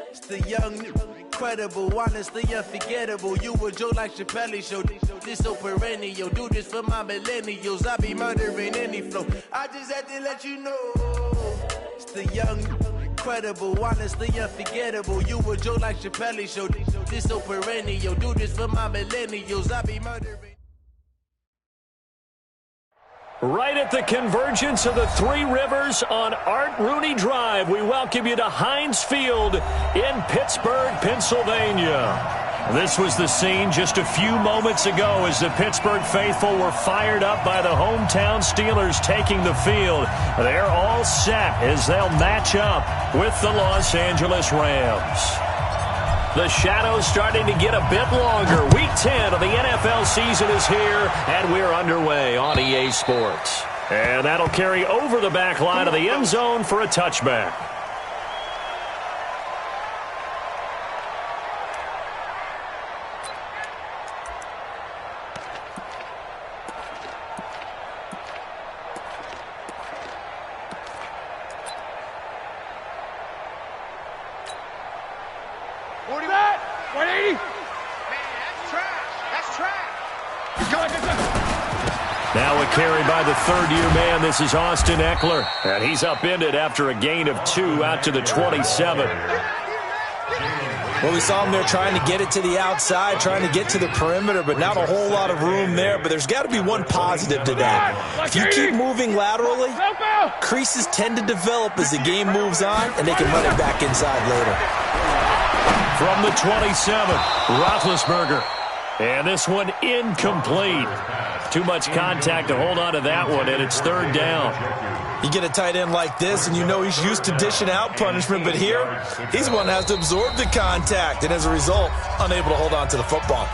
It's the young, incredible, honestly unforgettable. You a joke like Chappelle show. This so perennial. Do this for my millennials. I be murdering any flow. I just had to let you know. It's the young, incredible, honestly unforgettable. You a joke like Chappelle show. This so perennial. Do this for my millennials. I be murdering. Right at the convergence of the Three Rivers on Art Rooney Drive, we welcome you to Heinz Field in Pittsburgh, Pennsylvania. This was the scene just a few moments ago as the Pittsburgh faithful were fired up by the hometown Steelers taking the field. They're all set as they'll match up with the Los Angeles Rams. The shadow's starting to get a bit longer. Week 10 of the NFL season is here, and we're underway on EA Sports. And that'll carry over the back line of the end zone for a touchback. Now a carry by the third-year man. This is Austin Eckler. And he's upended after a gain of 2 out to the 27. Well, we saw him there trying to get it to the outside, trying to get to the perimeter, but not a whole lot of room there. But there's got to be one positive to that. If you keep moving laterally, creases tend to develop as the game moves on, and they can run it back inside later. From the 27, Roethlisberger. And this one incomplete. Too much contact to hold on to that one, and it's third down. You get a tight end like this, and you know he's used to dishing out punishment, but here, he's the one that has to absorb the contact, and as a result, unable to hold on to the football.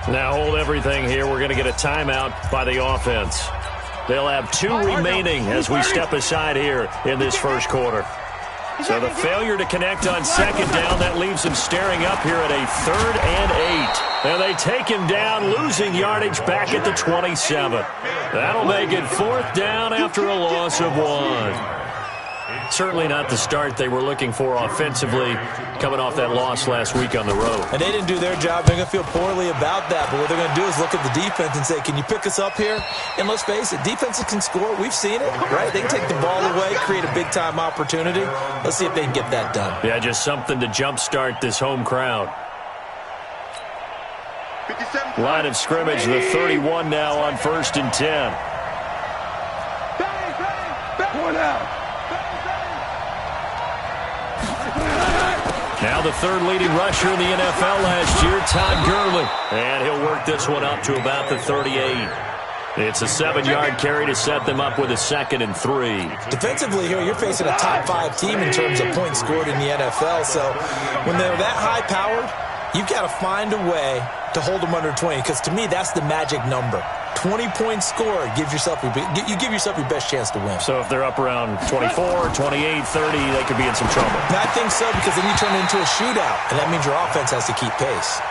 Now hold everything here. We're going to get a timeout by the offense. They'll have 2 remaining as we step aside here in this first quarter. So the failure to connect on second down, that leaves him staring up here at a 3rd and 8. And they take him down, losing yardage back at the 27. That'll make it 4th down after a loss of 1. Certainly not the start they were looking for offensively, coming off that loss last week on the road. And they didn't do their job. They're going to feel poorly about that. But what they're going to do is look at the defense and say, can you pick us up here? And let's face it, defenses can score. We've seen it, right? They can take the ball away, create a big-time opportunity. Let's see if they can get that done. Yeah, just something to jumpstart this home crowd. Line of scrimmage, the 31 now on 1st and 10. Now the 3rd leading rusher in the NFL last year, Todd Gurley. And he'll work this one up to about the 38. It's a 7-yard carry to set them up with a 2nd and 3. Defensively here, you're facing a top 5 team in terms of points scored in the NFL. So when they're that high-powered, you've got to find a way to hold them under 20, because to me, that's the magic number. 20 points scored, you give yourself your best chance to win. So if they're up around 24, 28, 30, they could be in some trouble. I think so, because then you turn it into a shootout, and that means your offense has to keep pace.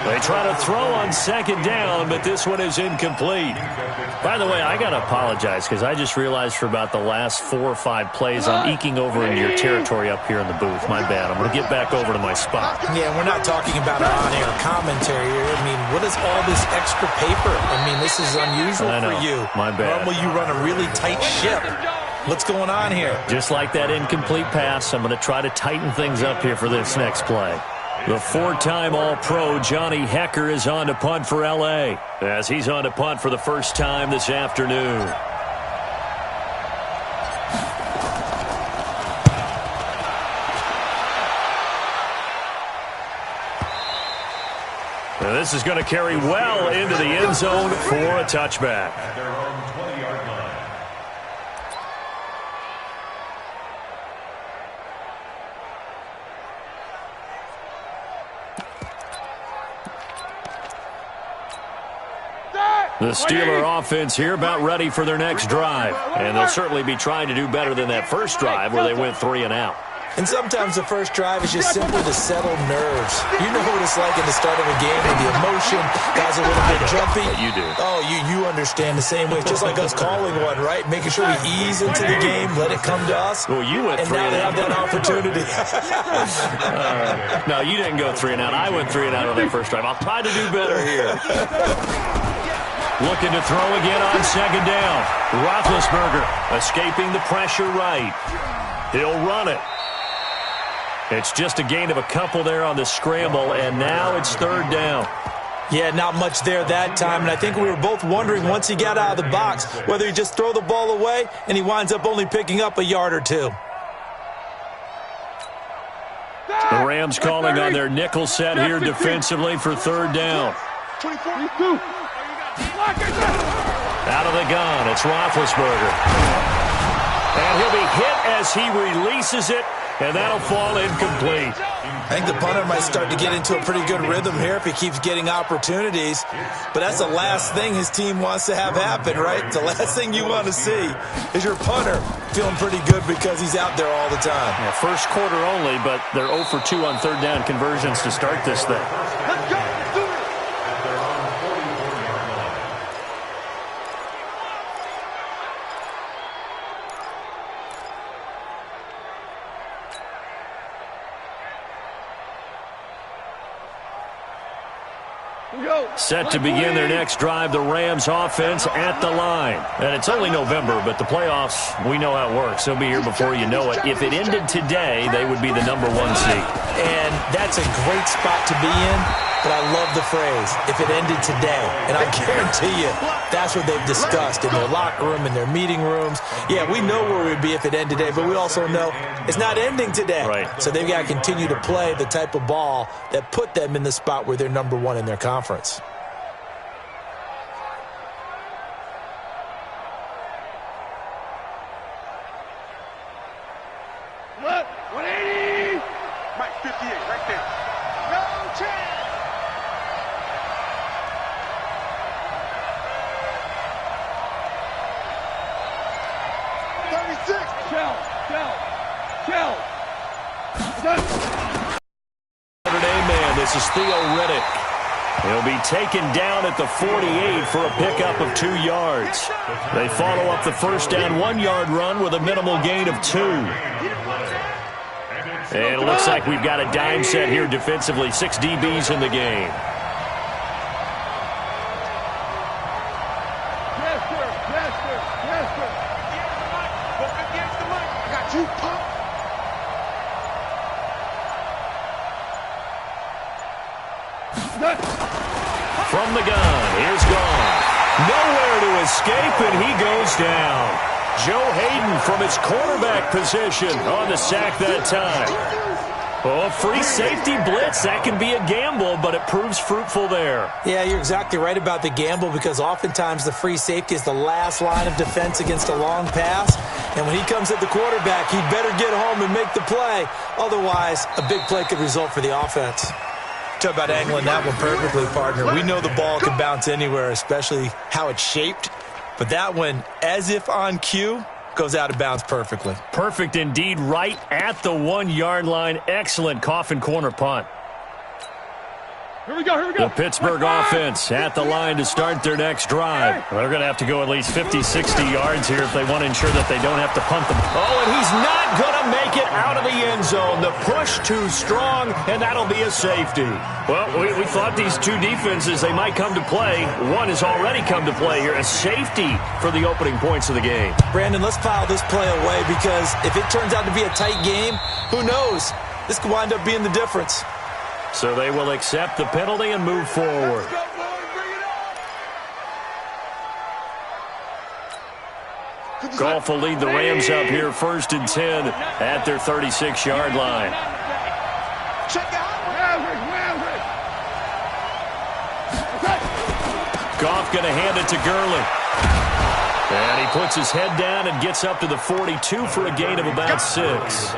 They try to throw on second down, but this one is incomplete. By the way, I got to apologize because I just realized for about the last 4 or 5 plays I'm eking over into your territory up here in the booth. My bad. I'm going to get back over to my spot. Yeah, we're not talking about an on-air commentary here. I mean, what is all this extra paper? I mean, this is unusual for you. My bad. Normally you run a really tight ship. What's going on here? Just like that incomplete pass, I'm going to try to tighten things up here for this next play. The 4-time All-Pro Johnny Hecker is on to punt for L.A. as he's on to punt for the first time this afternoon. And this is going to carry well into the end zone for a touchback. The Steeler offense here about ready for their next drive. And they'll certainly be trying to do better than that first drive where they went 3 and out. And sometimes the first drive is just simply to settle nerves. You know what it's like at the start of a game with the emotion. Guys are a little bit jumpy. You do. Oh, you understand the same way. It's just like us calling one, right? Making sure we ease into the game, let it come to us. Well, you went 3 and out. And now they have that opportunity. No, you didn't go 3 and out. I went 3 and out on that first drive. I'll try to do better here. Looking to throw again on second down. Roethlisberger escaping the pressure right. He'll run it. It's just a gain of a couple there on the scramble, and now it's third down. Yeah, not much there that time, and I think we were both wondering once he got out of the box whether he just throw the ball away, and he winds up only picking up a yard or two. The Rams calling on their nickel set here defensively for third down. Out of the gun, it's Roethlisberger. And he'll be hit as he releases it, and that'll fall incomplete. I think the punter might start to get into a pretty good rhythm here if he keeps getting opportunities. But that's the last thing his team wants to have happen, right? The last thing you want to see is your punter feeling pretty good because he's out there all the time. Yeah, first quarter only, but they're 0 for 2 on third down conversions to start this thing. Let's go. Do it. Set to begin their next drive, the Rams offense at the line. And it's only November, but the playoffs, we know how it works. They'll be here before you know it. If it ended today, they would be the #1 seed. And that's a great spot to be in, but I love the phrase, if it ended today. And I guarantee you, that's what they've discussed in their locker room, in their meeting rooms. Yeah, we know where we'd be if it ended today, but we also know it's not ending today. Right. So they've got to continue to play the type of ball that put them in the spot where they're #1 in their conference. What? 180. Mike 58 right there. No chance. Saturday man, this is Theo Riddick. He'll be taken down at the 48 for a pickup of 2 yards. They follow up the first down 1-yard run with a minimal gain of 2. And it looks like we've got a dime set here defensively. 6 DBs in the game. From the gun, here's gone. Nowhere to escape, and he goes down. Joe Hayden from his quarterback position on the sack that time. Oh, free safety blitz, that can be a gamble, but it proves fruitful there. Yeah, you're exactly right about the gamble because oftentimes the free safety is the last line of defense against a long pass. And when he comes at the quarterback, he'd better get home and make the play. Otherwise, a big play could result for the offense. Talk about angling that one perfectly, partner. We know the ball can bounce anywhere, especially how it's shaped. But that one, as if on cue, goes out of bounds perfectly. Perfect indeed, right at the 1-yard line. Excellent coffin corner punt. Here we go. The Pittsburgh offense at the line to start their next drive. They're going to have to go at least 50, 60 yards here if they want to ensure that they don't have to punt them. Oh, and he's not going to make it out of the end zone. The push too strong, and that'll be a safety. Well, we thought these two defenses, they might come to play. One has already come to play here. A safety for the opening points of the game. Brandon, let's file this play away because if it turns out to be a tight game, who knows? This could wind up being the difference. So they will accept the penalty and move forward. Goff will lead the Rams up here 1st and 10 at their 36-yard line. Goff going to hand it to Gurley. And he puts his head down and gets up to the 42 for a gain of about 6.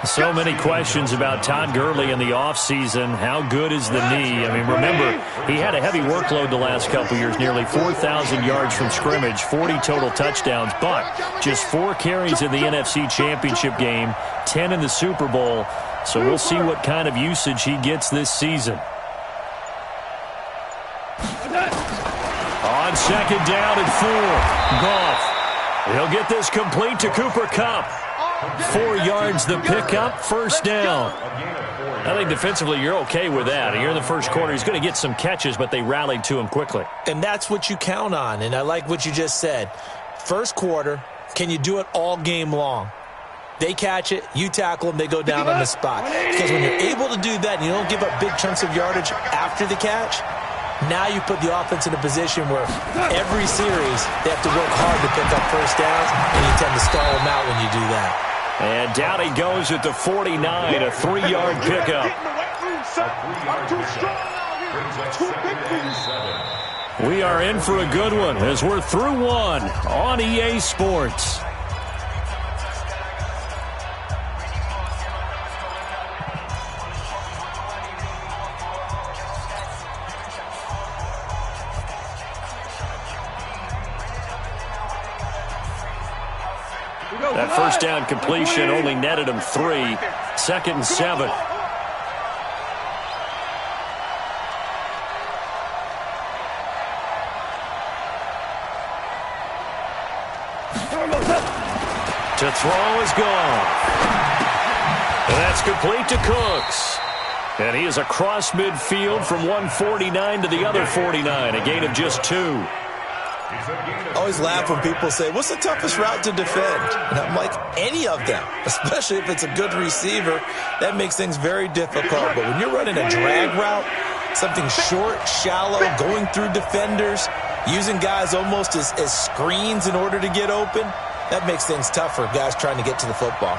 So many questions about Todd Gurley in the offseason. How good is the knee? I mean, remember, he had a heavy workload the last couple years, nearly 4,000 yards from scrimmage, 40 total touchdowns, but just 4 carries in the NFC Championship game, 10 in the Super Bowl. So we'll see what kind of usage he gets this season. On second down and 4, Goff. He'll get this complete to Cooper Kupp. 4 yards the pickup, first down. I think defensively you're okay with that. Here in the first quarter, he's going to get some catches, but they rallied to him quickly. And that's what you count on, and I like what you just said. First quarter, can you do it all game long? They catch it, you tackle them, they go down on the spot. Because when you're able to do that and you don't give up big chunks of yardage after the catch, now you put the offense in a position where every series they have to work hard to pick up first downs, and you tend to stall them out when you do that. And down he goes at the 49, a 3-yard pickup. We are in for a good one as we're through one on EA Sports. That first down completion only netted him 3. Second and 7. To throw is gone. And that's complete to Cooks. And he is across midfield from 149 to the other 49, a gain of just 2. I always laugh when people say, what's the toughest route to defend? And I'm like, any of them, especially if it's a good receiver. That makes things very difficult. But when you're running a drag route, something short, shallow, going through defenders, using guys almost as screens in order to get open, that makes things tough for guys trying to get to the football.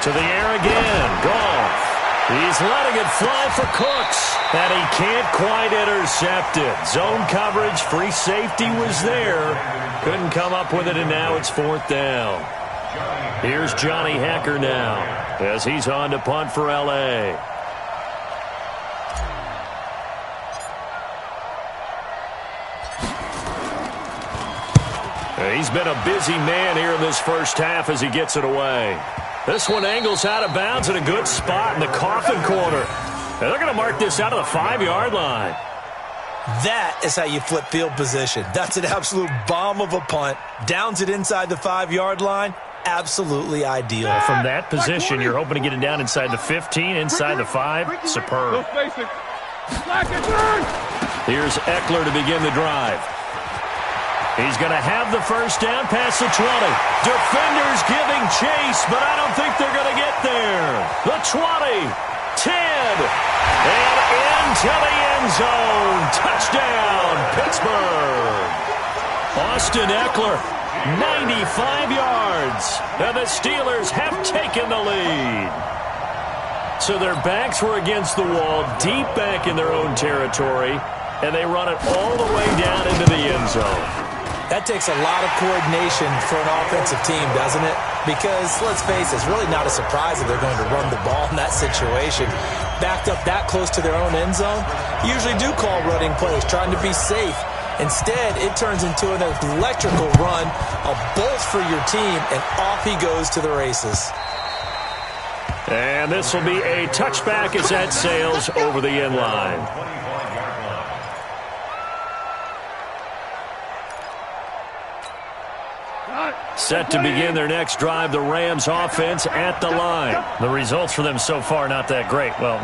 To the air again. Goff. He's letting it fly for Cooks, and he can't quite intercept it. Zone coverage, free safety was there. Couldn't come up with it, and now it's 4th down. Here's Johnny Hecker now as he's on to punt for L.A. He's been a busy man here in this first half as he gets it away. This one angles out of bounds in a good spot in the coffin corner. And they're going to mark this out of the 5-yard line. That is how you flip field position. That's an absolute bomb of a punt. Downs it inside the 5-yard line. Absolutely ideal. From that position, you're hoping to get it down inside the 15, inside the 5. Superb. Here's Eckler to begin the drive. He's going to have the first down past the 20. Defenders giving chase, but I don't think they're going to get there. The 20, 10, and into the end zone. Touchdown, Pittsburgh. Austin Eckler, 95 yards, and the Steelers have taken the lead. So their backs were against the wall, deep back in their own territory, and they run it all the way down into the end zone. That takes a lot of coordination for an offensive team, doesn't it? Because, let's face it, it's really not a surprise that they're going to run the ball in that situation. Backed up that close to their own end zone, usually do call running plays, trying to be safe. Instead, it turns into an electrical run, a bolt for your team, and off he goes to the races. And this will be a touchback as that sails over the end line. Set to begin their next drive, the Rams offense at the line. The results for them so far not that great. Well,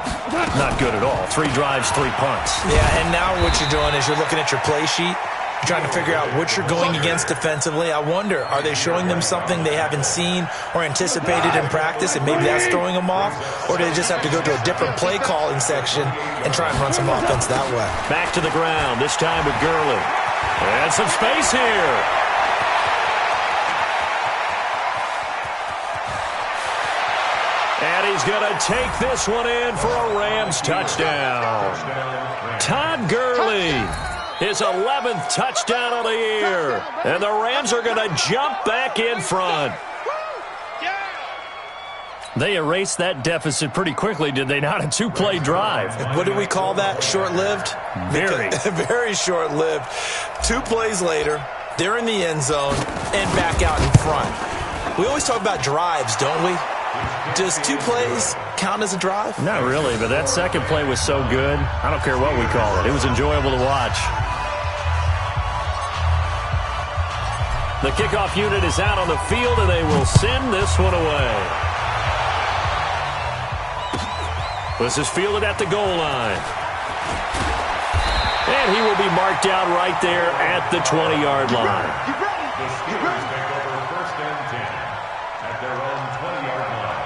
not good at all. 3 drives, 3 punts. Yeah, and now what you're doing is you're looking at your play sheet. You're trying to figure out what you're going against defensively. I wonder, are they showing them something they haven't seen or anticipated in practice, and maybe that's throwing them off? Or do they just have to go to a different play calling section and try and run some offense that way? Back to the ground, this time with Gurley. And some space here. And he's going to take this one in for a Rams touchdown. Todd Gurley. his 11th touchdown of the year. And the Rams are going to jump back in front. They erased that deficit pretty quickly, did they not? A two-play drive. What do we call that? Short-lived? Very. Very short-lived. 2 plays later, they're in the end zone and back out in front. We always talk about drives, don't we? Does 2 plays count as a drive? Not really, but that second play was so good. I don't care what we call it. It was enjoyable to watch. The kickoff unit is out on the field, and they will send this one away. This is fielded at the goal line. And he will be marked out right there at the 20-yard line. First and 10 at their own 20-yard line.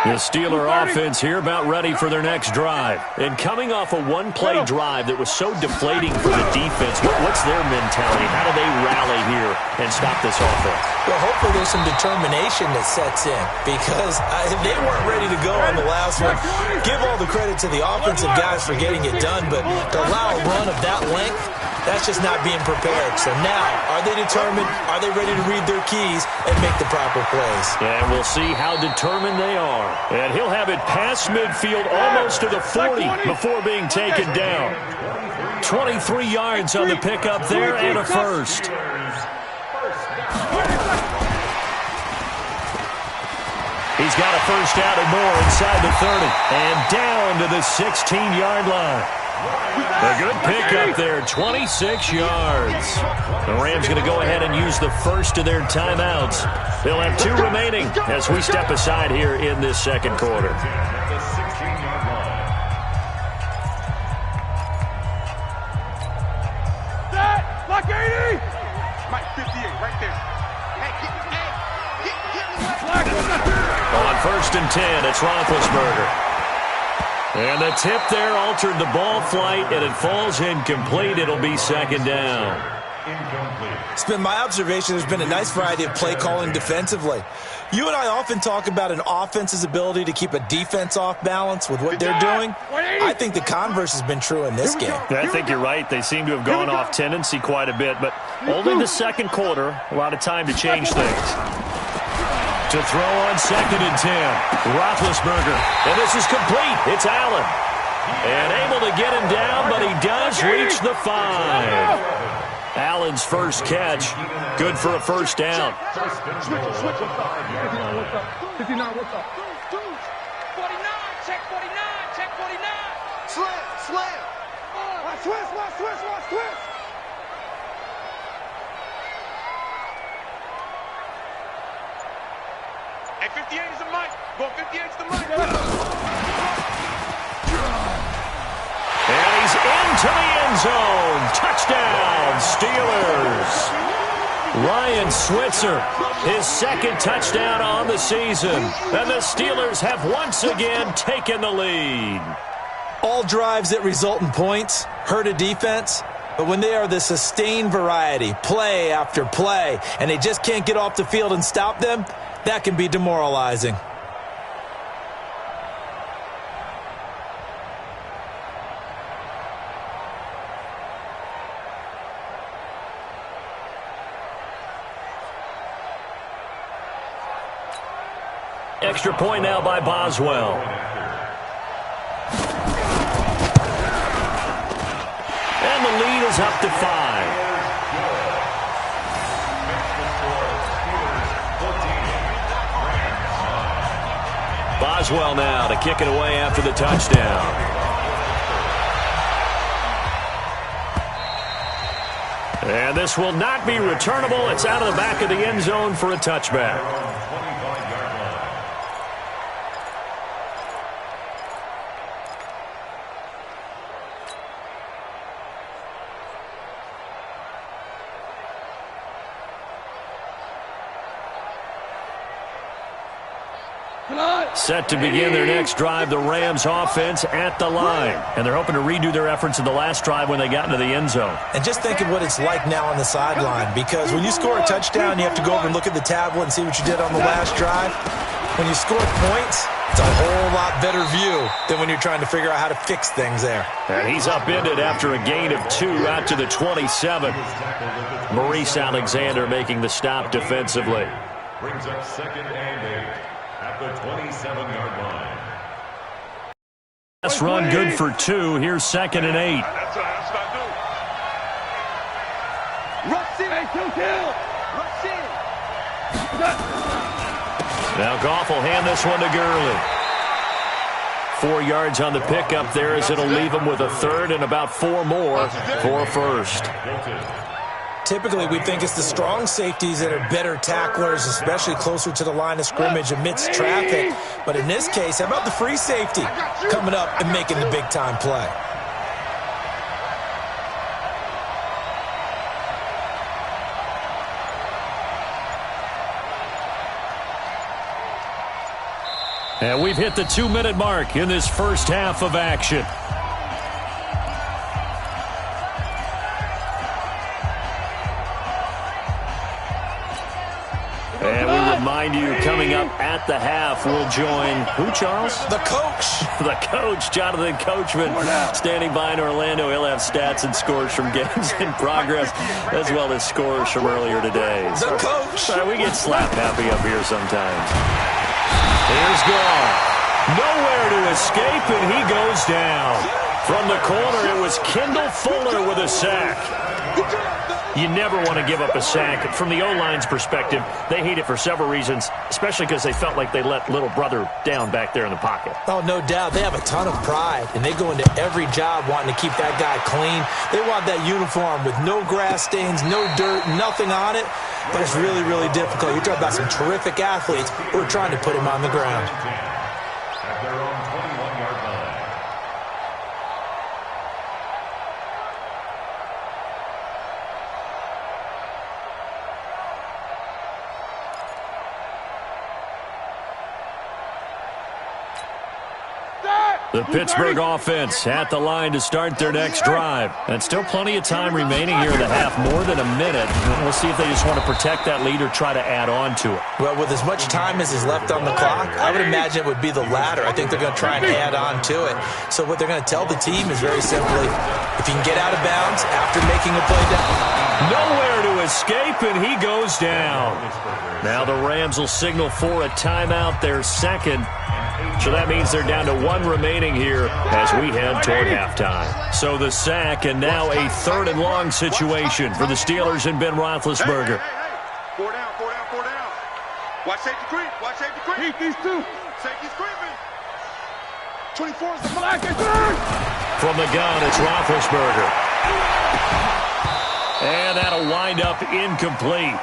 The Steeler offense here about ready for their next drive. And coming off a one-play drive that was so deflating for the defense, what's their mentality? How do they rally here and stop this offense? Well, hopefully there's some determination that sets in because they weren't ready to go on the last one. Give all the credit to the offensive guys for getting it done, but to allow a run of that length, that's just not being prepared. So now, are they determined? Are they ready to read their keys and make the proper plays? And we'll see how determined they are. And he'll have it past midfield almost to the 40 before being taken down. 23 yards on the pickup there and a first. He's got a first down and more inside the 30. And down to the 16-yard line. A good pickup there, 26 yards. The Rams going to go ahead and use the first of their timeouts. They'll have 2 remaining as we step aside here in this second quarter. Block 80! Mike, 58, right there. On first and 10, it's Roethlisberger. And the tip there altered the ball flight, and it falls incomplete. It'll be second down. It's been my observation there's been a nice variety of play calling defensively. You and I often talk about an offense's ability to keep a defense off balance with what they're doing. I think the converse has been true in this game. I think you're right. They seem to have gone off tendency quite a bit, but only the second quarter, a lot of time to change things. To throw on second and 10, Roethlisberger. And this is complete. It's Allen. And able to get him down, but he does reach the 5. Allen's first catch. Good for a first down. Switch up. 59, what's up? 49, check 49, check 49. Slam. Watch twist. Hey, 58 is the mic. Go 58 is the mic. And he's into the end zone. Touchdown, Steelers. Ryan Switzer, his second touchdown on the season. And the Steelers have once again taken the lead. All drives that result in points hurt a defense. But when they are the sustained variety, play after play, and they just can't get off the field and stop them, that can be demoralizing. Extra point now by Boswell. And the lead is up to 5. Boswell now to kick it away after the touchdown. And this will not be returnable. It's out of the back of the end zone for a touchback. Set to begin their next drive, the Rams offense at the line. And they're hoping to redo their efforts in the last drive when they got into the end zone. And just think of what it's like now on the sideline, because when you score a touchdown, you have to go over and look at the tablet and see what you did on the last drive. When you score points, it's a whole lot better view than when you're trying to figure out how to fix things there. And he's upended after a gain of 2 out to the 27. Maurice Alexander making the stop defensively. Brings up 2nd and 8 at the 27-yard line. Last run good for 2. Here's 2nd and 8. That's what I do. Rush in. Hey, kill. Rush in. Now Goff will hand this one to Gurley. 4 yards on the pickup there as it'll leave him with a third and about 4 more for a first. Typically, we think it's the strong safeties that are better tacklers, especially closer to the line of scrimmage amidst traffic. But in this case, how about the free safety coming up and making the big-time play? And we've hit the 2-minute mark in this first half of action. And we remind you, coming up at the half, we'll join who, Charles? The coach. The coach, Jonathan Coachman, standing by in Orlando. He'll have stats and scores from games in progress, as well as scores from earlier today. The coach. Sorry, we get slap happy up here sometimes. Here's Goff. Nowhere to escape, and he goes down. From the corner, it was Kendall Fuller with a sack. You never want to give up a sack. From the O-line's perspective, they hate it for several reasons, especially because they felt like they let little brother down back there in the pocket. Oh, no doubt. They have a ton of pride, and they go into every job wanting to keep that guy clean. They want that uniform with no grass stains, no dirt, nothing on it. But it's really, really difficult. You're talking about some terrific athletes who are trying to put him on the ground. At their own 21-yard line. The Pittsburgh offense at the line to start their next drive. And still plenty of time remaining here in the half, more than a minute. We'll see if they just want to protect that lead or try to add on to it. Well, with as much time as is left on the clock, I would imagine it would be the latter. I think they're going to try and add on to it. So what they're going to tell the team is very simply, if you can get out of bounds after making a play down. Nowhere to escape, and he goes down. Now the Rams will signal for a timeout, their second. So that means they're down to 1 remaining here as we head toward halftime. So the sack, and now a 3rd and long situation for the Steelers and Ben Roethlisberger. Hey. 4 down. Watch safety creep. Keep these two. Safety's creeping. 24 is the black. From the gun, it's Roethlisberger. And that'll wind up incomplete.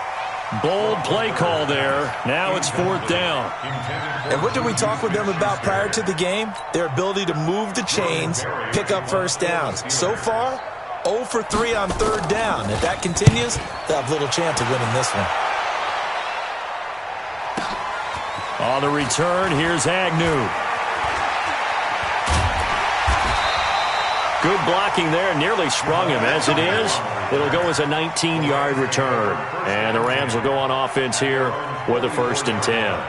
Bold play call there. Now it's 4th down. And what did we talk with them about prior to the game? Their ability to move the chains, pick up first downs. So far, 0 for 3 on 3rd down. If that continues, they'll have little chance of winning this one. On the return, here's Agnew. Good blocking there, nearly sprung him. As it is, it'll go as a 19-yard return. And the Rams will go on offense here with a 1st and 10.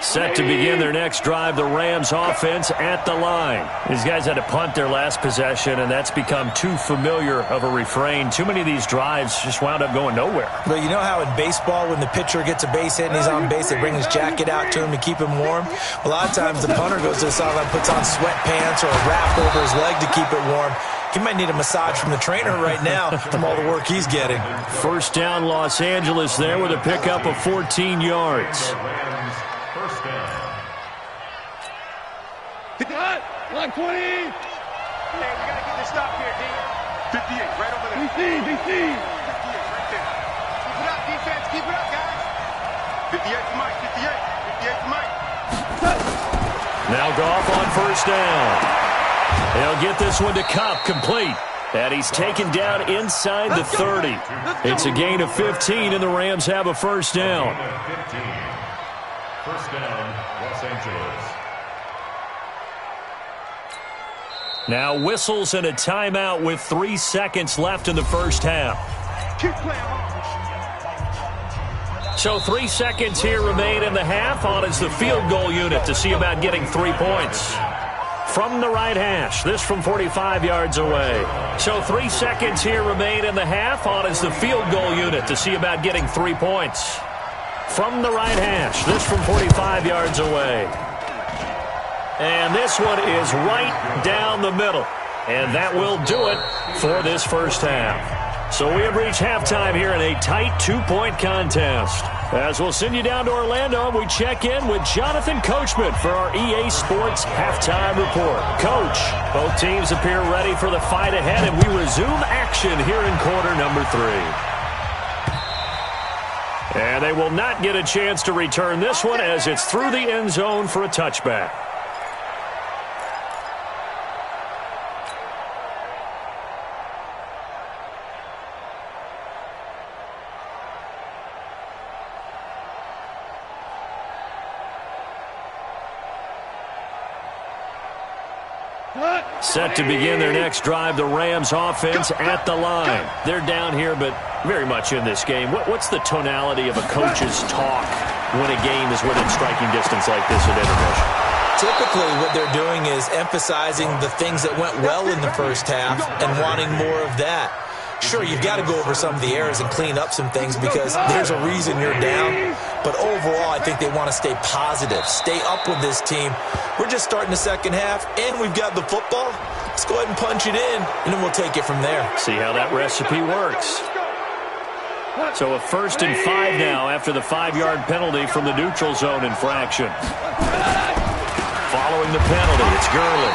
Set to begin their next drive, the Rams offense at the line. These guys had to punt their last possession, and that's become too familiar of a refrain. Too many of these drives just wound up going nowhere. But you know how in baseball, when the pitcher gets a base hit and he's on base, they bring his jacket out to him to keep him warm? A lot of times the punter goes to the sideline, puts on sweatpants or a wrap over his leg to keep it warm. He might need a massage from the trainer right now from all the work he's getting. 1st down, Los Angeles there with a pickup of 14 yards. First down. Line 20. Hey, we got to get this stop here, D. 58, right over there. DC. 58, right there. Keep it up, defense. Keep it up, guys. 58 for Mike. 58 for Mike. Now Goff on 1st down. He'll get this one to Kupp, complete. And he's taken down inside the 30. It's a gain of 15, and the Rams have a 1st down. 15. First down, Los Angeles. Now whistles and a timeout with 3 seconds left in the first half. Keep playing hard. So 3 seconds here remain in the half. On is the field goal unit to see about getting 3 points. From the right hash, this from 45 yards away. So 3 seconds here remain in the half. On is the field goal unit to see about getting 3 points. From the right hash, this from 45 yards away. And this one is right down the middle. And that will do it for this first half. So we have reached halftime here in a tight 2-point contest. As we'll send you down to Orlando, we check in with Jonathan Coachman for our EA Sports Halftime Report. Coach, both teams appear ready for the fight ahead, and we resume action here in quarter number 3. And they will not get a chance to return this one as it's through the end zone for a touchback. Set to begin their next drive, the Rams offense at the line. They're down here, but very much in this game. What's the tonality of a coach's talk when a game is within striking distance like this at intermission? Typically, what they're doing is emphasizing the things that went well in the first half and wanting more of that. Sure, you've got to go over some of the errors and clean up some things because there's a reason you're down. But overall, I think they want to stay positive, stay up with this team. We're just starting the second half, and we've got the football. Let's go ahead and punch it in, and then we'll take it from there. See how that recipe works. So a 1st and 5 now after the 5-yard penalty from the neutral zone infraction. Following the penalty, it's Gurley.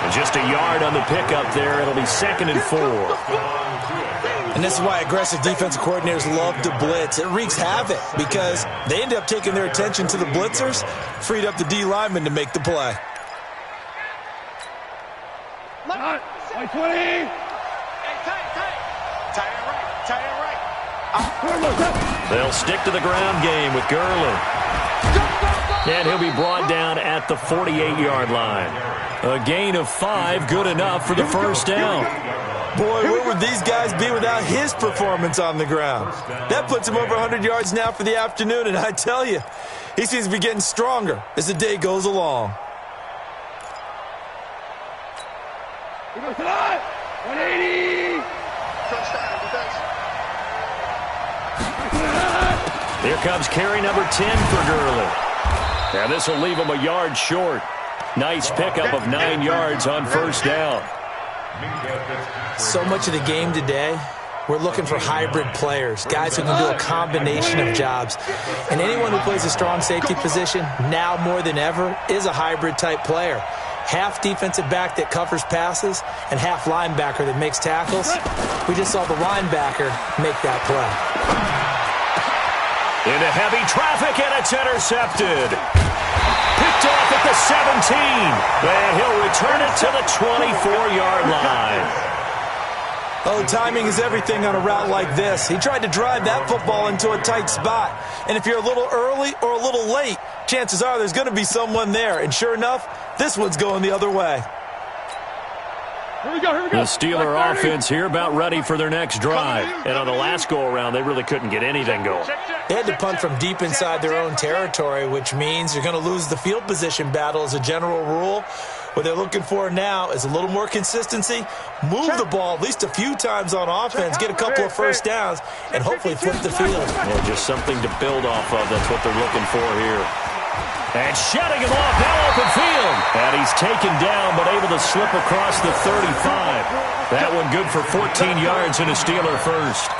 And just a yard on the pickup there. It'll be 2nd and 4. And this is why aggressive defensive coordinators love to blitz. It wreaks havoc because they end up taking their attention to the blitzers, freed up the D lineman to make the play. Tight right. They'll stick to the ground game with Gurley. And he'll be brought down at the 48-yard line. A gain of 5, good enough for the first down. Boy, where would these guys be without his performance on the ground? That puts him over 100 yards now for the afternoon, and I tell you, he seems to be getting stronger as the day goes along. 180. Here comes carry number 10 for Gurley. Now this will leave him a yard short. Nice pickup of 9 yards on first down. So much of the game today, we're looking for hybrid players, guys who can do a combination of jobs. And anyone who plays a strong safety position, now more than ever, is a hybrid type player. Half defensive back that covers passes and half linebacker that makes tackles. We just saw the linebacker make that play. Into heavy traffic, and it's intercepted. Picked off at the 17. And he'll return it to the 24-yard line. Oh, timing is everything on a route like this. He tried to drive that football into a tight spot. And if you're a little early or a little late, chances are there's going to be someone there. And sure enough, this one's going the other way. Here we go. The Steeler offense here about ready for their next drive. And on the last go-around, they really couldn't get anything going. They had to punt from deep inside their own territory, which means you're going to lose the field position battle as a general rule. What they're looking for now is a little more consistency, move the ball at least a few times on offense, get a couple of first downs, and hopefully flip the field. Yeah, just something to build off of. That's what they're looking for here. And shutting him off, now open field. And he's taken down, but able to slip across the 35. That one good for 14 yards and a Steeler first.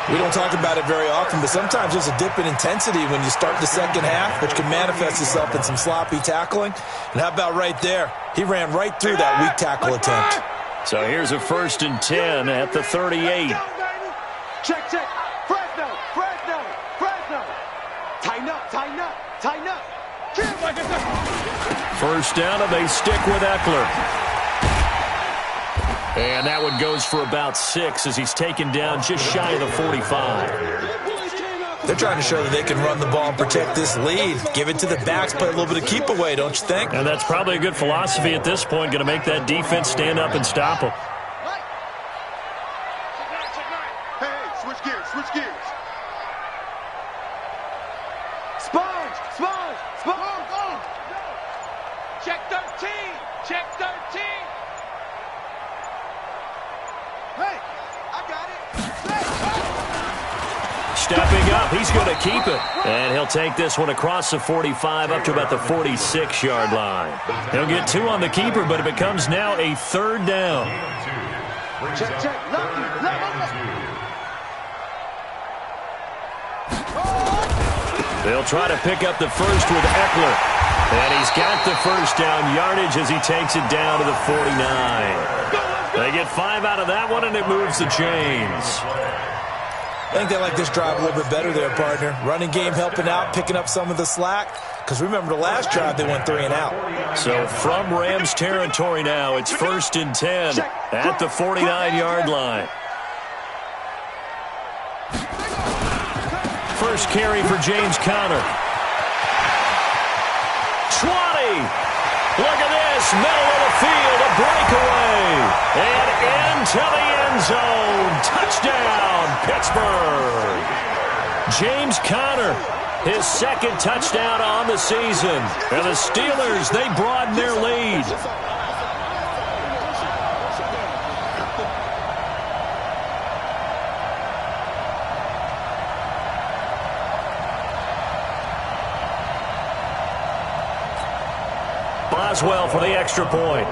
We don't talk about it very often, but sometimes there's a dip in intensity when you start the second half, which can manifest itself in some sloppy tackling. And how about right there? He ran right through that weak tackle attempt. So here's a 1st and 10 at the 38. Check. Fresno. Tighten up. First down, and they stick with Eckler. And that one goes for about 6 as he's taken down just shy of the 45. They're trying to show that they can run the ball and protect this lead. Give it to the backs, play a little bit of keep away, don't you think? And that's probably a good philosophy at this point, going to make that defense stand up and stop them. Switch gears, switch gears. Sponge! Sponge! Sponge! Go! Check 13! Check 13! Hey, I got it. Stepping up, he's going to keep it. And he'll take this one across the 45 up to about the 46-yard line. He'll get 2 on the keeper, but it becomes now a 3rd down. Check, check. Lucky. They'll try to pick up the first with Eckler. And he's got the first down yardage as he takes it down to the 49. They get 5 out of that one, and it moves the chains. I think they like this drive a little bit better there, partner. Running game helping out, picking up some of the slack. Because remember, the last drive, they went 3 and out. So from Rams territory now, it's 1st and 10 at the 49-yard line. First carry for James Conner. 20. Look at this. Middle of the field. A breakaway. And into the end zone. Touchdown, Pittsburgh. James Conner, his 2nd touchdown on the season. And the Steelers, they broaden their lead. Boswell for the extra point.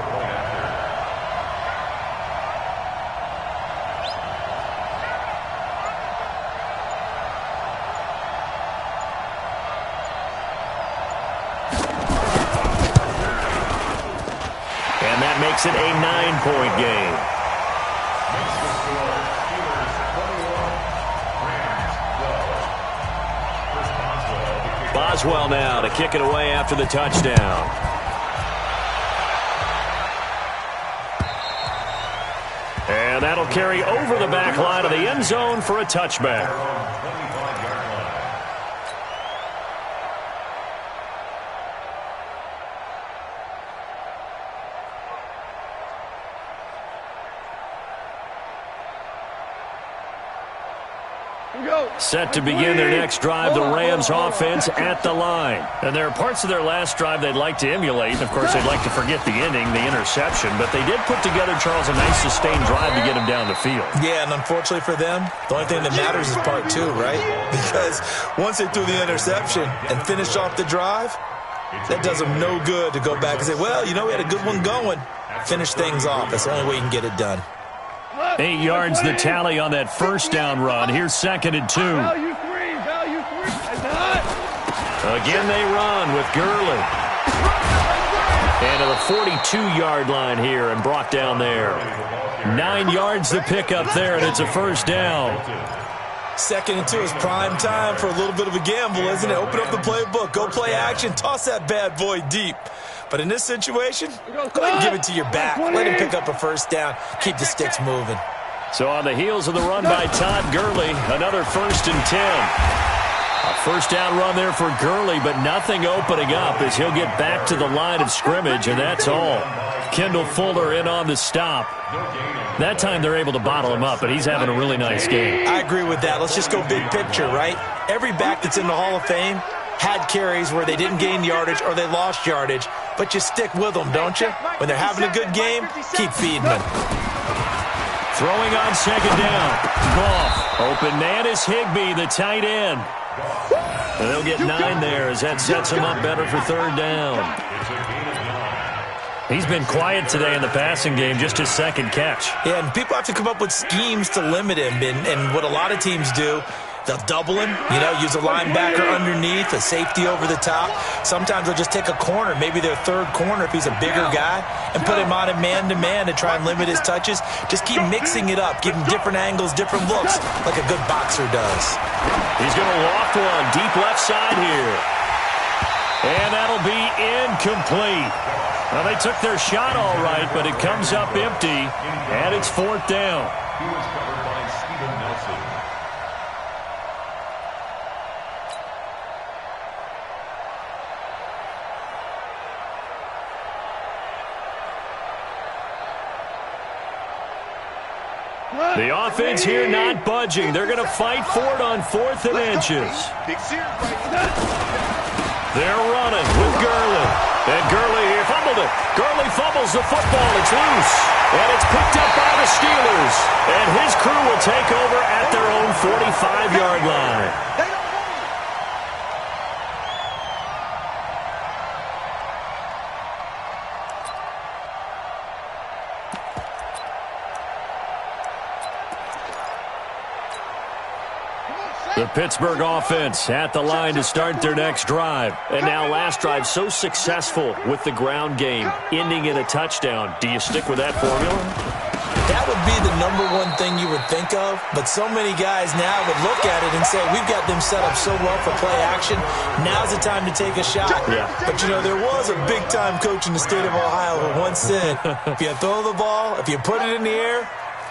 And that makes it a 9-point game. Boswell now to kick it away after the touchdown. And that'll carry over the back line of the end zone for a touchback. Set to begin their next drive, the Rams offense at the line. And there are parts of their last drive they'd like to emulate. And, of course, they'd like to forget the ending, the interception. But they did put together, Charles, a nice sustained drive to get him down the field. Yeah, and unfortunately for them, the only thing that matters is part 2, right? Because once they threw the interception and finished off the drive, that does them no good to go back and say, well, you know, we had a good one going. Finish things off. That's the only way you can get it done. 8 yards the tally on that first down run. Here's 2nd and 2. Value 3. Value 3. Again they run with Gurley. And to the 42-yard line here and brought down there. 9 yards the pickup there, and it's a first down. 2nd and 2 is prime time for a little bit of a gamble, isn't it? Open up the playbook. Go play action. Toss that bad boy deep. But in this situation, go ahead and give it to your back. Let him pick up a first down. Keep the sticks moving. So on the heels of the run by Todd Gurley, another 1st and 10. A first down run there for Gurley, but nothing opening up as he'll get back to the line of scrimmage, and that's all. Kendall Fuller in on the stop. That time they're able to bottle him up, but he's having a really nice game. I agree with that. Let's just go big picture, right? Every back that's in the Hall of Fame had carries where they didn't gain yardage or they lost yardage, but you stick with them, don't you? When they're having a good game, keep feeding them. Throwing on 2nd down. Goff. Open man is Higbee, the tight end. And they'll get 9 there as that sets him up better for 3rd down. He's been quiet today in the passing game, just his 2nd catch. Yeah, and people have to come up with schemes to limit him, and what a lot of teams do, they'll double him, use a linebacker underneath, a safety over the top. Sometimes they'll just take a corner, maybe their 3rd corner if he's a bigger guy, and put him on a man-to-man to try and limit his touches. Just keep mixing it up, give him different angles, different looks, like a good boxer does. He's going to loft one deep left side here. And that'll be incomplete. Well, they took their shot all right, but it comes up empty, and it's 4th down. He was covered by Steven Nelson. The offense here not budging. They're going to fight for it on 4th and inches. They're running with Gurley. And Gurley here fumbled it. Gurley fumbles the football. It's loose. And it's picked up by the Steelers. And his crew will take over at their own 45-yard line. The Pittsburgh offense at the line to start their next drive. And now last drive so successful with the ground game, ending in a touchdown. Do you stick with that formula? That would be the #1 thing you would think of, but so many guys now would look at it and say, we've got them set up so well for play action, now's the time to take a shot. Yeah. But, you know, there was a big-time coach in the state of Ohio who once said, if you throw the ball, if you put it in the air,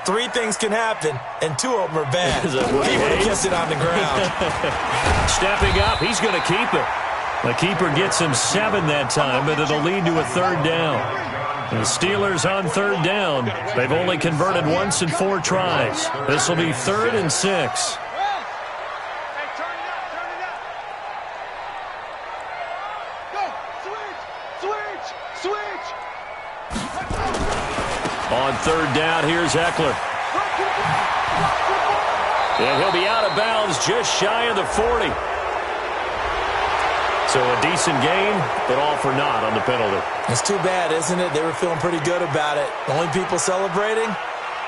3 things can happen, and 2 of them are bad. He would have kept it on the ground. Stepping up, he's going to keep it. The keeper gets him 7 that time, but it'll lead to a 3rd down. The Steelers on 3rd down. They've only converted once in 4 tries. This will be 3rd and 6. On 3rd down, here's Eckler. And he'll be out of bounds just shy of the 40. So a decent gain, but all for naught on the penalty. It's too bad, isn't it? They were feeling pretty good about it. The only people celebrating,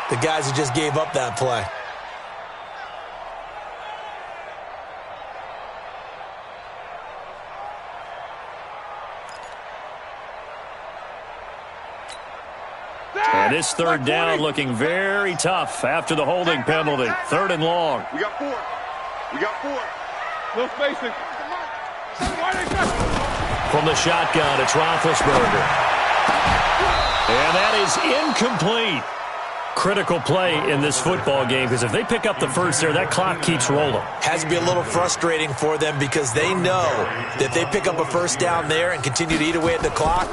the guys who just gave up that play. And this 3rd down looking very tough after the holding penalty. 3rd and long. We got 4. No spacing. From the shotgun, it's Roethlisberger. And that is incomplete. Critical play in this football game, because if they pick up the first there, that clock keeps rolling. Has to be a little frustrating for them because they know that if they pick up a first down there and continue to eat away at the clock,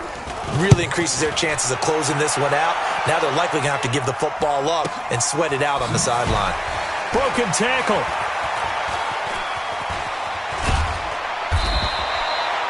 really increases their chances of closing this one out. Now they're likely going to have to give the football up and sweat it out on the sideline. Broken tackle.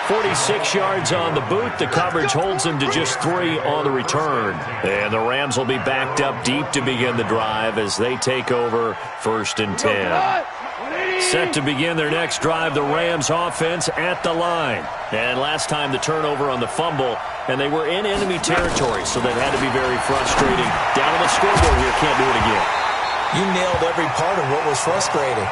46 yards on the boot. The coverage holds him to just 3 on the return. And the Rams will be backed up deep to begin the drive as they take over 1st and 10. Set to begin their next drive, the Rams offense at the line. And last time the turnover on the fumble, and they were in enemy territory, so that had to be very frustrating. Down on the scoreboard here, can't do it again. You nailed every part of what was frustrating.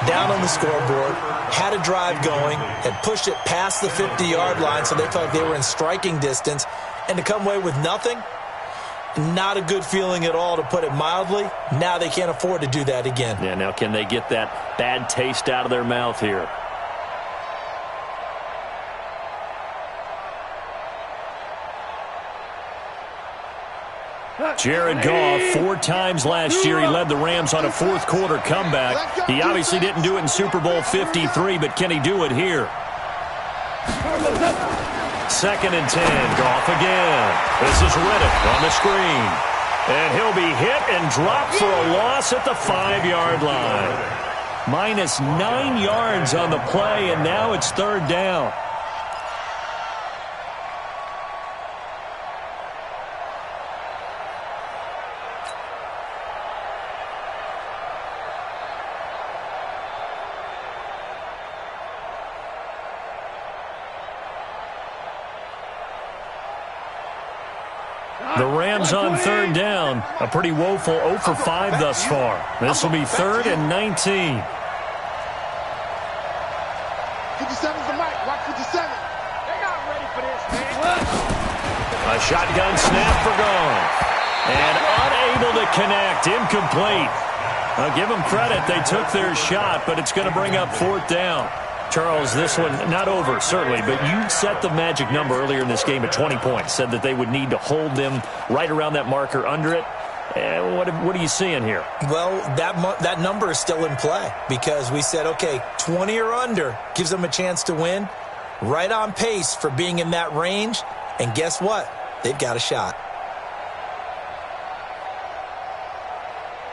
Down on the scoreboard, had a drive going, had pushed it past the 50-yard line, so they felt like they were in striking distance, and to come away with nothing, not a good feeling at all, to put it mildly. Now they can't afford to do that again. Yeah, now can they get that bad taste out of their mouth here? Jared Goff, 4 times last year, he led the Rams on a 4th quarter comeback. He obviously didn't do it in Super Bowl 53, but can he do it here? 2nd and 10, Goff again. This is Riddick on the screen. And he'll be hit and dropped for a loss at the 5-yard line. -9 yards on the play, and now it's 3rd down. The Rams on 3rd down. A pretty woeful 0 for 5 thus far. This will be 3rd and 19. 57's the mic. Watch 57. They're not ready for this, man. A shotgun snap for Goff. And unable to connect. Incomplete. I'll give them credit. They took their shot, but it's going to bring up 4th down. Charles, this one not over, certainly, but you set the magic number earlier in this game at 20 points, said that they would need to hold them right around that marker under it. What are you seeing here? Well, that number is still in play because we said, okay, 20 or under gives them a chance to win. Right on pace for being in that range, and guess what? They've got a shot.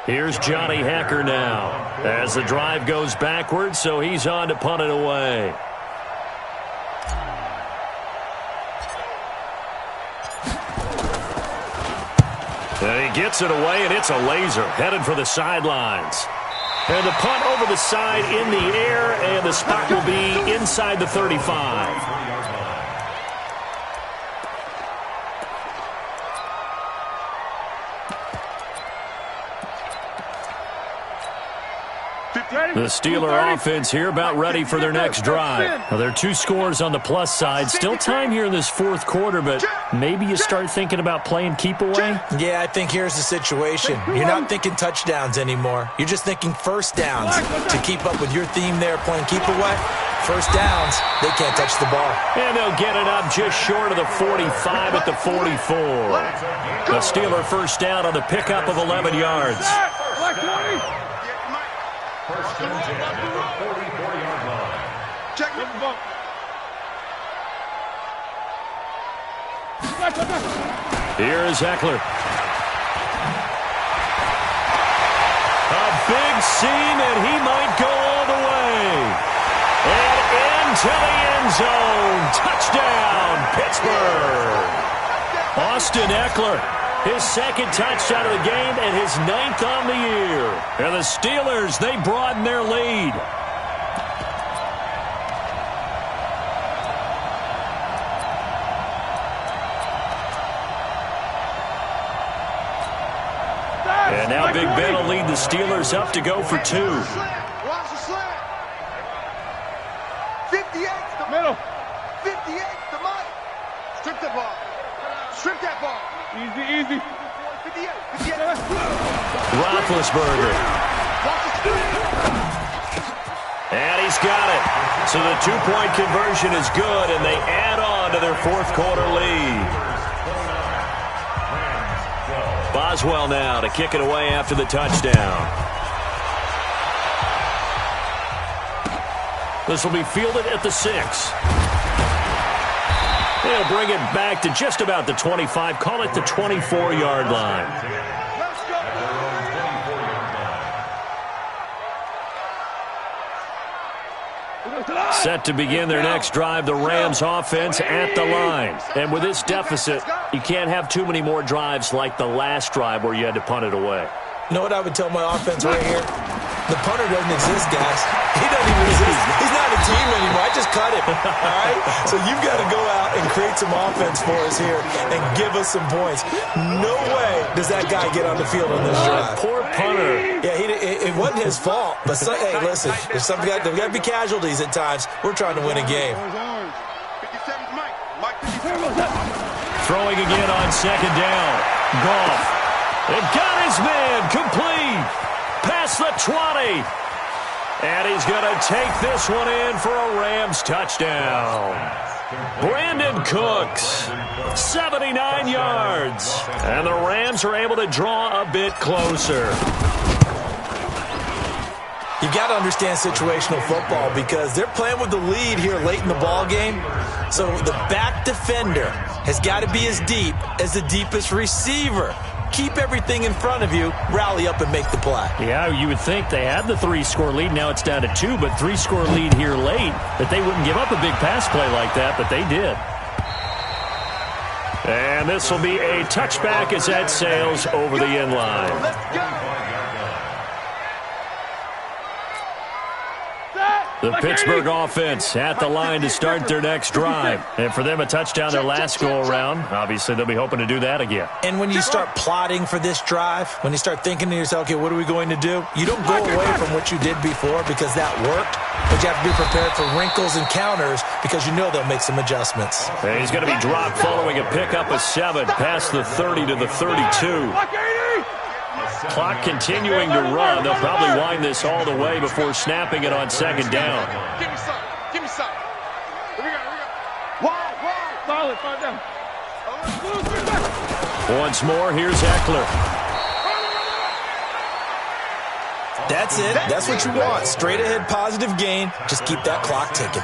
Here's Johnny Hecker now as the drive goes backwards, so he's on to punt it away. And he gets it away, and it's a laser headed for the sidelines. And the punt over the side in the air, and the spot will be inside the 35. The Steeler offense here about ready for their next drive. Now, there are 2 scores on the plus side. Still time here in this fourth quarter, but maybe you start thinking about playing keep away? Yeah, I think here's the situation. You're not thinking touchdowns anymore. You're just thinking first downs. To keep up with your theme there, playing keep away, first downs, they can't touch the ball. And they'll get it up just short of the 45 at the 44. The Steeler first down on the pickup of 11 yards. First and 10 at the 44-yard line. Check the ball. Here is Eckler. A big seam, and he might go all the way. And into the end zone. Touchdown, Pittsburgh. Austin Eckler. His second touchdown of the game and his 9th on the year. And the Steelers, they broaden their lead. And now Big Ben will lead the Steelers up to go for 2. Watch the slant. 58 the middle. 58 the mic. Strip the ball. Strip that ball. Easy. 58. Roethlisberger. And he's got it. So the 2-point conversion is good, and they add on to their fourth quarter lead. Boswell now to kick it away after the touchdown. This will be fielded at the 6. They'll bring it back to just about the 25. Call it the 24-yard line. Set to begin their next drive, the Rams offense at the line. And with this deficit, you can't have too many more drives like the last drive where you had to punt it away. You know what I would tell my offense right here? The punter doesn't exist, guys. He doesn't even exist. He's not a team anymore. I just cut him. All right? So you've got to go out and create some offense for us here and give us some points. No way does that guy get on the field on this drive. Poor punter. Yeah, it wasn't his fault. But, hey, listen, there's got to be casualties at times. We're trying to win a game. 57's Mike. Mike 57. Throwing again on second down. Goff. It got his man complete. Past the 20. And he's going to take this one in for a Rams touchdown. Brandon Cooks, 79 yards. And the Rams are able to draw a bit closer. You got to understand situational football because they're playing with the lead here late in the ball game. So the back defender has got to be as deep as the deepest receiver. Keep everything in front of you, rally up and make the play. Yeah, you would think they had the 3-score lead. Now it's down to 2, but 3-score lead here late, that they wouldn't give up a big pass play like that, but they did. And this will be a touchback as that sails over the end line. Let's go. The Pittsburgh offense at the line to start their next drive. And for them, a touchdown their last go-around. Obviously, they'll be hoping to do that again. And when you start plotting for this drive, when you start thinking to yourself, okay, what are we going to do? You don't go away from what you did before because that worked. But you have to be prepared for wrinkles and counters because you know they'll make some adjustments. And he's going to be dropped following a pickup of 7 past the 30 to the 32. Clock continuing to run. They'll probably wind this all the way before snapping it on second down. Give me some. Give me some. Here we go. Wide. Solid. 5 down. Once more, here's Eckler. That's it. That's what you want. Straight ahead positive gain. Just keep that clock ticking.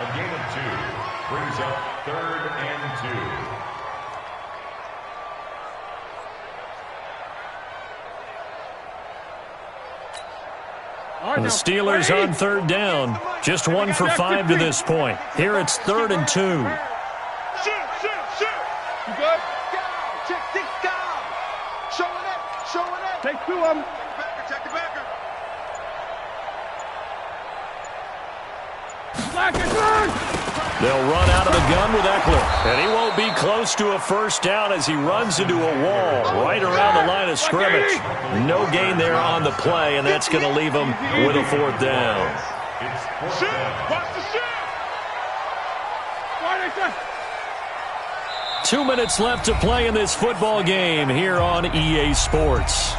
A gain of 2 brings up 3rd and 2. And the Steelers on third down. Just 1 for 5 to this point. Here it's 3rd and 2. Shoot. You good? Check 6 down. Showing it. Take 2 of them. Check the backer. They'll run out of the gun with Eckler. And he won't be close to a first down as he runs into a wall right around the line of scrimmage. No gain there on the play, and that's going to leave him with a 4th down. Shoot. Watch the shoot. 2 minutes left to play in this football game here on EA Sports.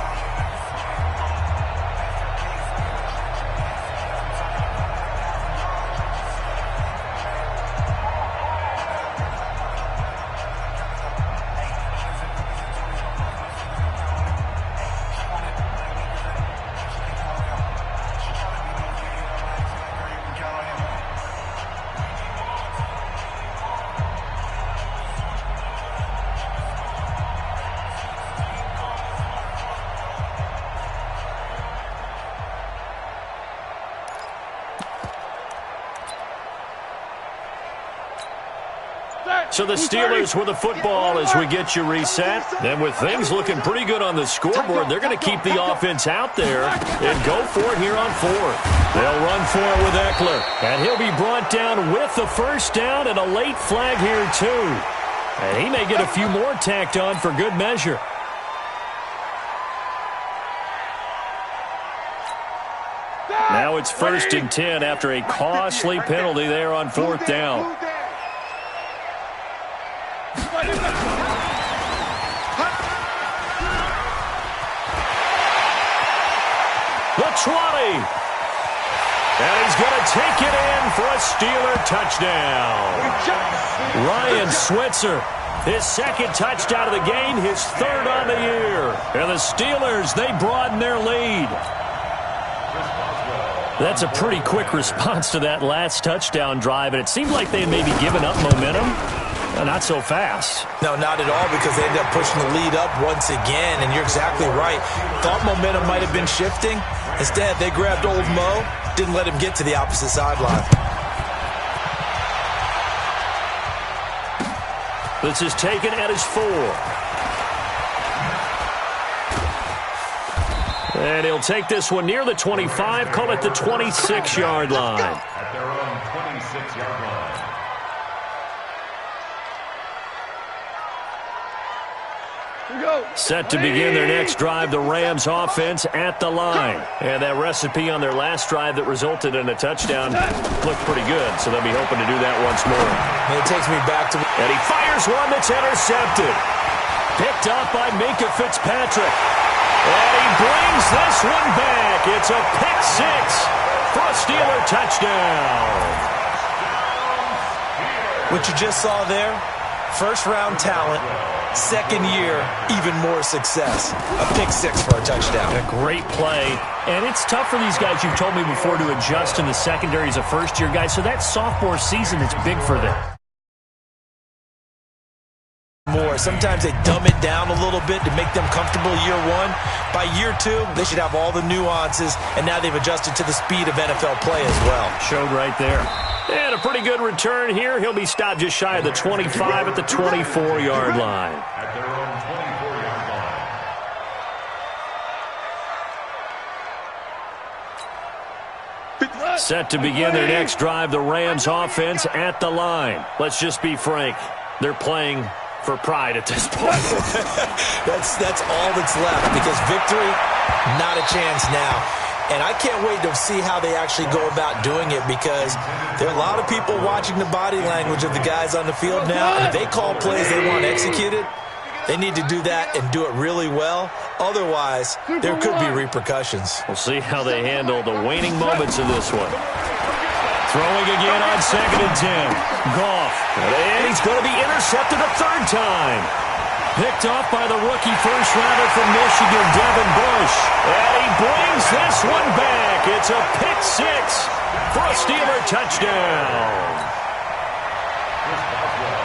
So the Steelers with the football as we get you reset. Then with things looking pretty good on the scoreboard, they're going to keep the offense out there and go for it here on 4th. They'll run for it with Eckler. And he'll be brought down with the first down and a late flag here too. And he may get a few more tacked on for good measure. Now it's 1st and 10 after a costly penalty there on 4th down. The 20. And he's going to take it in for a Steeler touchdown. Ryan Switzer, his 2nd touchdown of the game, his 3rd on the year. And the Steelers, they broaden their lead. That's a pretty quick response to that last touchdown drive, and it seemed like they had maybe given up momentum. Not so fast. No, not at all, because they ended up pushing the lead up once again, and you're exactly right. Thought momentum might have been shifting. Instead, they grabbed old Mo, didn't let him get to the opposite sideline. This is taken at his 4. And he'll take this one near the 25, call it the 26-yard line. At their own 26-yard line. Set to begin their next drive, the Rams offense at the line. And that recipe on their last drive that resulted in a touchdown looked pretty good, so they'll be hoping to do that once more. And it takes me back to... And he fires one that's intercepted. Picked up by Minkah Fitzpatrick. And he brings this one back. It's a pick 6 for a Steeler touchdown. What you just saw there, first-round talent, second year, even more success. A pick 6 for a touchdown. A great play. And it's tough for these guys, you've told me before, to adjust in the secondary as a first-year guy. So that sophomore season is big for them. Sometimes they dumb it down a little bit to make them comfortable year 1. By year 2, they should have all the nuances, and now they've adjusted to the speed of NFL play as well. Showed right there. And a pretty good return here. He'll be stopped just shy of the 25 at the 24-yard line. At their own 24-yard line. Set to begin their next drive, the Rams offense at the line. Let's just be frank. They're playing for pride at this point. That's all that's left, because victory, not a chance now. And I can't wait to see how they actually go about doing it, because there are a lot of people watching the body language of the guys on the field now. And if they call plays they want executed, they need to do that and do it really well. Otherwise, there could be repercussions. We'll see how they handle the waning moments of this one. Throwing again on 2nd and 10. Goff. And he's going to be intercepted a 3rd time. Picked off by the rookie first-rounder from Michigan, Devin Bush. And he brings this one back. It's a pick 6 for a Steeler touchdown.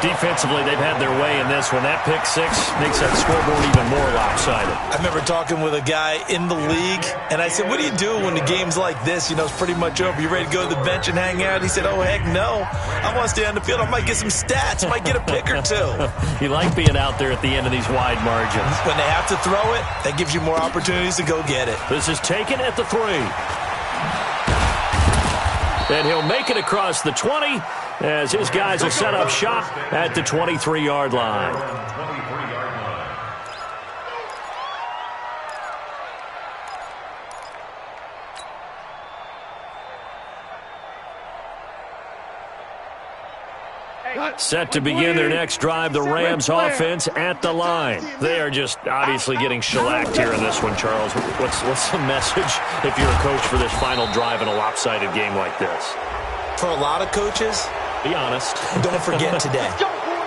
Defensively, they've had their way in this one. That pick six makes that scoreboard even more lopsided. I remember talking with a guy in the league, and I said, what do you do when the game's like this? You know, it's pretty much over. You ready to go to the bench and hang out? He said, oh, heck no. I want to stay on the field. I might get some stats. I might get a pick or two. You like being out there at the end of these wide margins. When they have to throw it, that gives you more opportunities to go get it. This is taken at the 3. And he'll make it across the 20 as his guys will set up shop at the 23-yard line. Set to begin their next drive, the Rams offense at the line. They are just obviously getting shellacked here in this one, Charles. What's the message if you're a coach for this final drive in a lopsided game like this? For a lot of coaches, be honest. Don't forget today.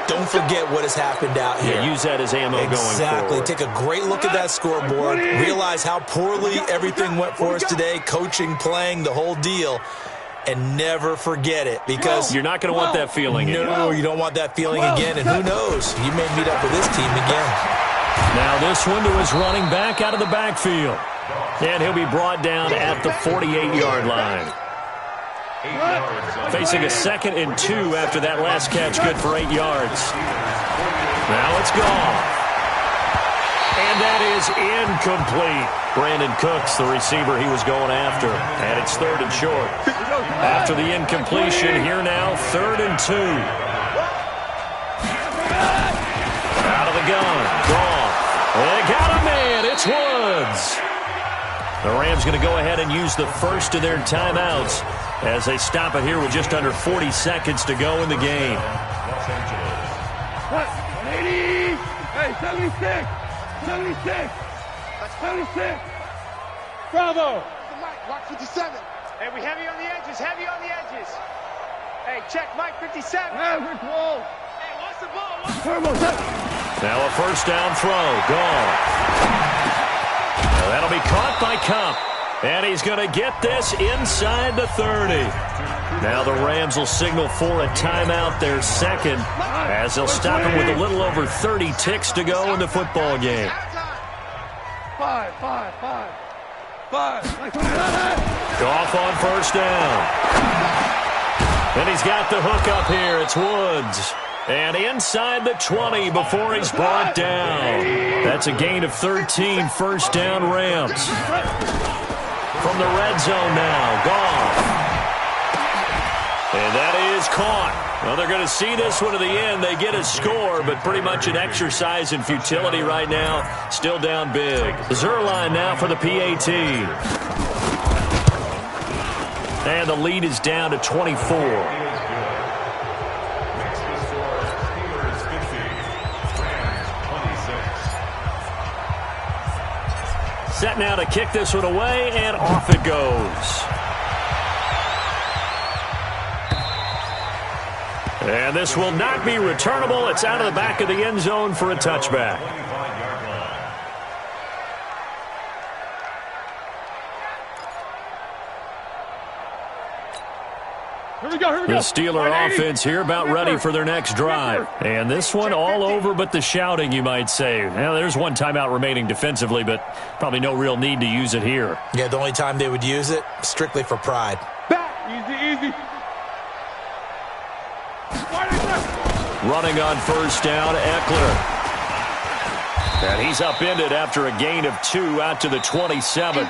Don't forget what has happened out here. Yeah, use that as ammo going forward. Exactly. Take a great look at that scoreboard. Realize how poorly everything went for us today. Coaching, playing, the whole deal. And never forget it, because you're not going to want that feeling again. No, you don't want that feeling again. And who knows? You may meet up with this team again. Now this one to his running back out of the backfield. And he'll be brought down at the 48-yard line. Facing a 2nd and 2 after that last catch, good for 8 yards. Now it's gone. And that is incomplete. Brandon Cooks, the receiver he was going after. And it's 3rd and short. After the incompletion, here now, 3rd and 2. Out of the gun. Gone. They got a man. It's Woods. The Rams going to go ahead and use the first of their timeouts as they stop it here with just under 40 seconds to go in the game. 180. Hey, 76. 76. 76. Bravo. Mark 57. Hey, we heavy on the edges, heavy on the edges. Hey, check Mike 57. Hey, Rick Wall. Hey, what's the ball? Turbo set. Now a first down throw. Gone. Now that'll be caught by Cup. And he's going to get this inside the 30. Now the Rams will signal for a timeout, their second, as they'll stop him with a little over 30 ticks to go in the football game. 5. Goff on first down. And he's got the hook up here. It's Woods. And inside the 20 before he's brought down. That's a gain of 13, first down Rams. From the red zone now, Goff. And that is caught. Well, they're going to see this one to the end. They get a score, but pretty much an exercise in futility right now. Still down big. Zerline now for the PAT. And the lead is down to 24. Set now to kick this one away, and off it goes. And this will not be returnable. It's out of the back of the end zone for a touchback. The Steeler offense here about ready for their next drive. And this one all over but the shouting, you might say. Now, there's one timeout remaining defensively, but probably no real need to use it here. Yeah, the only time they would use it, strictly for pride. Easy. Running on first down, Eckler. And he's upended after a gain of 2 out to the 27.